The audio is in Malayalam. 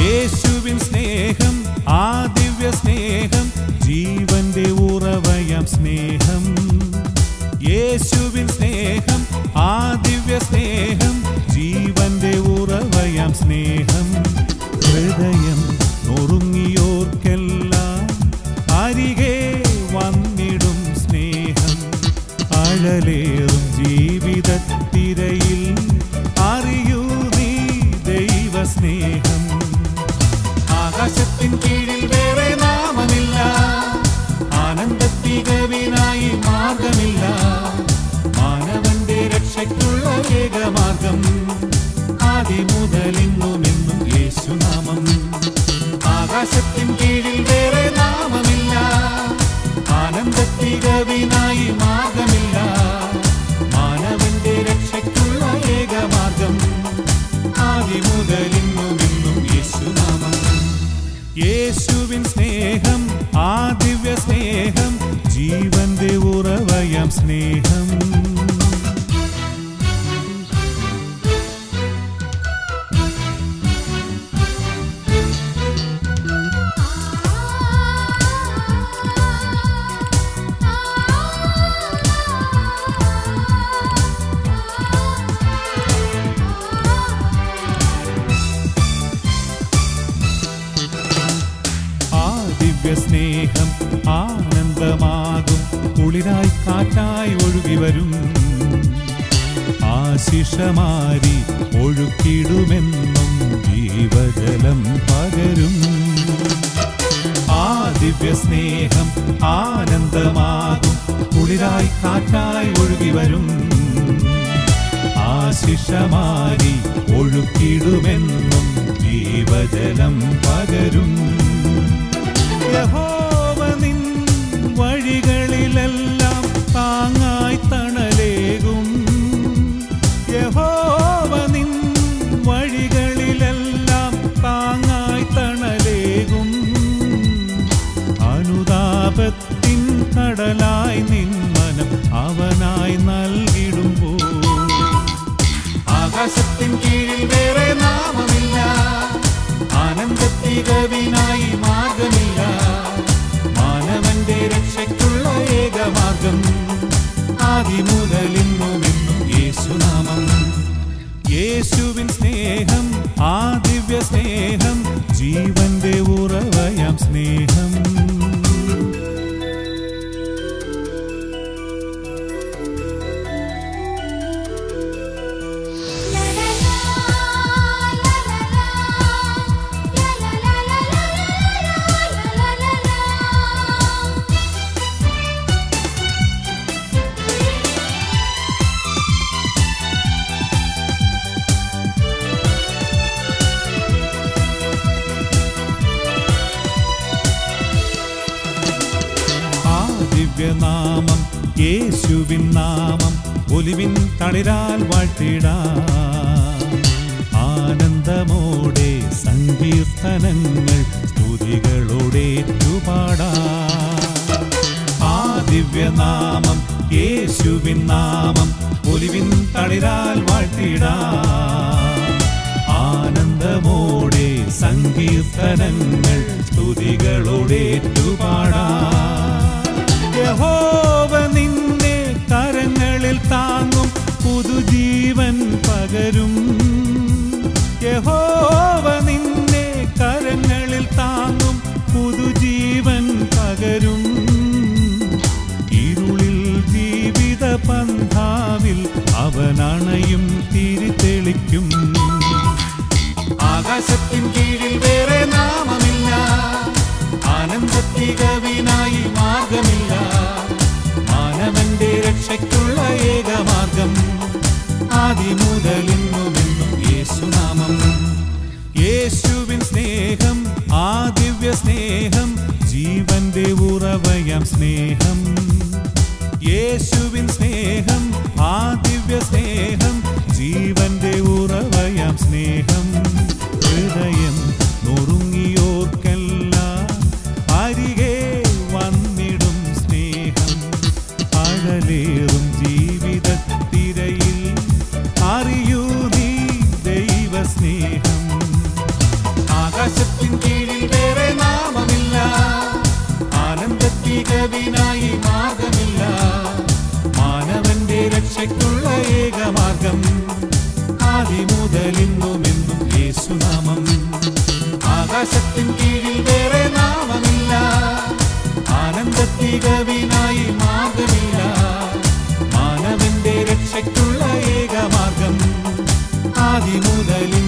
യേശുവിൻ സ്നേഹം ആ ദിവ്യ സ്നേഹം ജീവന്റെ ഉറവയാം സ്നേഹം. യേശുവിൻ സ്നേഹം ആ ദിവ്യ സ്നേഹം ജീവന്റെ ഉറവയാം സ്നേഹം. ഹൃദയം നുറുങ്ങിയോർക്കെല്ലാം അരികെ വന്നിടും സ്നേഹം. അഴലേറും ജീവിതത്തിരയിൽ അറിയൂ നീ ദൈവസ്നേഹം. ആകാശത്തിൻ കീഴിൽ വേറെ നാമമില്ല, ആനന്ദത്തികവിനായി മാർഗമില്ല. മാനവന്റെ രക്ഷയ്ക്കുള്ള ഏകമാർഗം ആദിമുതലിന്നുമെന്നും യേശുനാമം. ആകാശത്തിൻ കീഴിൽ വേറെ നാമമില്ല, ആനന്ദത്തികവിനായി മാർഗമില്ല. മാനവന്റെ രക്ഷയ്ക്കുള്ള ഏകമാർഗം ആദിമുതലിന്നുമെന്നും യേശുനാമം. യേശുവിൻ സ്നേഹം ആ ദിവ്യ സ്നേഹം ജീവന്റെ ഉറവയാം സ്നേഹം. സ്നേഹം ആനന്ദമാകും, കുളിരായി കാറ്റായി ഒഴുകി വരും. ആശിഷമാരി ഒഴുക്കിടുമെന്നും ജീവജലം പകരും. ആ ദിവ്യ സ്നേഹം ആനന്ദമാകും, കുളിരായി കാറ്റായി ഒഴുകി വരും. ആശിഷമാരി ഒഴുക്കിടുമെന്നും ജീവജലം പകരും. യഹോവ നിൻ വഴികളിലെല്ലാം താങ്ങായി തണലേകും. യഹോവ നിൻ വഴികളിലെല്ലാം താങ്ങായി തണലേകും. അനുതാപത്തിൻ കടലായി നിൻ മനം അവനായി നൽകിടുമ്പോൾ. ആകാശത്തിൻ കീഴിൽ വേറെ നാമമില്ല, ആനന്ദത്തികവിനായി മാർഗമില്ല. മാനവന്റെ രക്ഷയ്ക്കുള്ള ഏകമാർഗം ആദിമുതലിന്നുമെന്നും യേശുനാമം. യേശുവിൻ സ്നേഹം ആ ദിവ്യ സ്നേഹം ജീവന്റെ ഉറവയാം സ്നേഹം. ദിവ്യനാമം യേശുവിൻ നാമം ഒലിവിൻ തളിരാൽ വാഴ്ത്തിടാം. ആനന്ദമോടെ സങ്കീർത്തനങ്ങൾ സ്തുതികളോടേറ്റുപാടാം. ആ ദിവ്യനാമം യേശുവിൻ നാമം ഒലിവിൻ തളിരാൽ വാഴ്ത്തിടാം. ആനന്ദമോടെ സങ്കീർത്തനങ്ങൾ സ്തുതികളോടേറ്റുപാടാം. യഹോവ നിന്നെ കരങ്ങളിൽ താങ്ങും, പുതുജീവൻ പകരും. യഹോവ നിന്നെ കരങ്ങളിൽ താങ്ങും, പുതുജീവൻ പകരും. ഇരുളിൽ ജീവിത പന്ഥാവിൽ അവനണയും തിരിതെളിക്കും. ആകാശത്തിൻ കീഴിൽ വേറെ നാമമില്ല, ആനന്ദത്തികവിനായി മാർഗമില്ല. മാനവന്റെ രക്ഷയ്ക്കുള്ള ഏകമാർഗം ആദിമുതലിന്നുമെന്നും യേശുനാമം. സ്നേഹം ജീവന്റെ ഉറവയാം സ്നേഹം യേശുവിൻ സ്നേഹം ആ ദിവ്യ സ്നേഹം ജീവന്റെ ഉറവയാം സ്നേഹം ഹൃദയം നുറുങ്ങിയോർക്കെല്ലാം അരികെ വന്നിടും സ്നേഹം അഴലേറും ജീവിതത്തിരയിൽ അറിയൂ നീ ദൈവസ്നേഹം ആകാശത്തിൻ കീഴിൽ വേറെ നാമമില്ല ആനന്ദത്തികവിനായി മാർഗമില്ല മാനവന്റെ രക്ഷയ്ക്കുള്ള ഏകമാർഗം ആദിമുതലിന്നുമെന്നും യേശുനാമം ആകാശത്തിൻ കീഴിൽ വേറെ നാമമില്ല ആനന്ദത്തികവിനായി മാർഗമില്ല മാനവന്റെ രക്ഷയ്ക്കുള്ള ഏകമാർഗം ആദിമുതലിൽ